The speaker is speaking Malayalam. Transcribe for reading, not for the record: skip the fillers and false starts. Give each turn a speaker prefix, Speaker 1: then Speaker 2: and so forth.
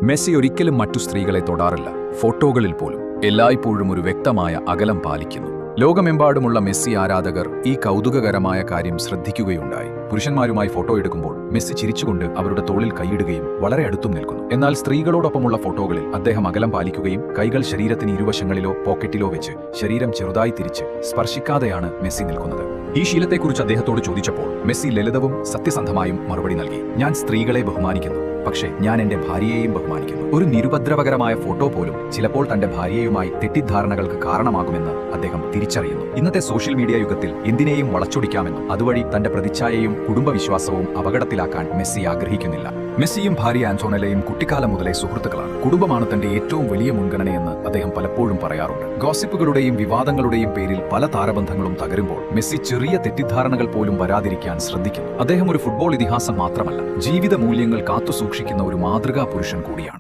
Speaker 1: മെസ്സി ഒരിക്കലും മറ്റു സ്ത്രീകളെ തൊടാറില്ല, ഫോട്ടോകളിൽ പോലും. എല്ലായ്പ്പോഴും ഒരു വ്യക്തമായ അകലം പാലിക്കുന്നു. ലോകമെമ്പാടുമുള്ള മെസ്സി ആരാധകർ ഈ കൗതുകകരമായ കാര്യം ശ്രദ്ധിക്കുകയുണ്ടായി. പുരുഷന്മാരുമായി ഫോട്ടോ എടുക്കുമ്പോൾ മെസ്സി ചിരിച്ചുകൊണ്ട് അവരുടെ തോളിൽ കൈയിടുകയും വളരെ അടുത്തും നിൽക്കുന്നു. എന്നാൽ സ്ത്രീകളോടൊപ്പമുള്ള ഫോട്ടോകളിൽ അദ്ദേഹം അകലം പാലിക്കുകയും കൈകൾ ശരീരത്തിന് ഇരുവശങ്ങളിലോ പോക്കറ്റിലോ വെച്ച് ശരീരം ചെറുതായി തിരിച്ച് സ്പർശിക്കാതെയാണ് മെസ്സി നിൽക്കുന്നത്. ഈ ശീലത്തെക്കുറിച്ച് അദ്ദേഹത്തോട് ചോദിച്ചപ്പോൾ മെസ്സി ലളിതവും സത്യസന്ധമായും മറുപടി നൽകി: ഞാൻ സ്ത്രീകളെ ബഹുമാനിക്കുന്നു, പക്ഷേ ഞാൻ എന്റെ ഭാര്യയെയും ബഹുമാനിക്കുന്നു. ഒരു നിരുപദ്രവകരമായ ഫോട്ടോ പോലും ചിലപ്പോൾ തന്റെ ഭാര്യയുമായി തെറ്റിദ്ധാരണകൾക്ക് കാരണമാകുമെന്ന് അദ്ദേഹം തിരിച്ചറിയുന്നു. ഇന്നത്തെ സോഷ്യൽ മീഡിയ യുഗത്തിൽ എന്തിനേയും വളച്ചൊടിക്കാമെന്നും അതുവഴി തന്റെ പ്രതിച്ഛായയും കുടുംബവിശ്വാസവും അപകടത്തിലാക്കാൻ മെസ്സി ആഗ്രഹിക്കുന്നില്ല. മെസ്സിയും ഭാര്യ ആന്റോണലയും കുട്ടിക്കാലം മുതലേ സുഹൃത്തുക്കളാണ്. കുടുംബമാണ് തന്റെ ഏറ്റവും വലിയ മുൻഗണനയെന്ന് അദ്ദേഹം പലപ്പോഴും പറയാറുണ്ട്. ഗോസിപ്പുകളുടെയും വിവാദങ്ങളുടെയും പേരിൽ പല താരബന്ധങ്ങളും തകരുമ്പോൾ മെസ്സി ചെറിയ തെറ്റിദ്ധാരണകൾ പോലും വരാതിരിക്കാൻ ശ്രദ്ധിക്കുന്നു. അദ്ദേഹം ഒരു ഫുട്ബോൾ ഇതിഹാസം മാത്രമല്ല, ജീവിത മൂല്യങ്ങൾ കാത്തുസൂക്ഷിക്കുന്ന ഒരു മാതൃകാ പുരുഷൻ കൂടിയാണ്.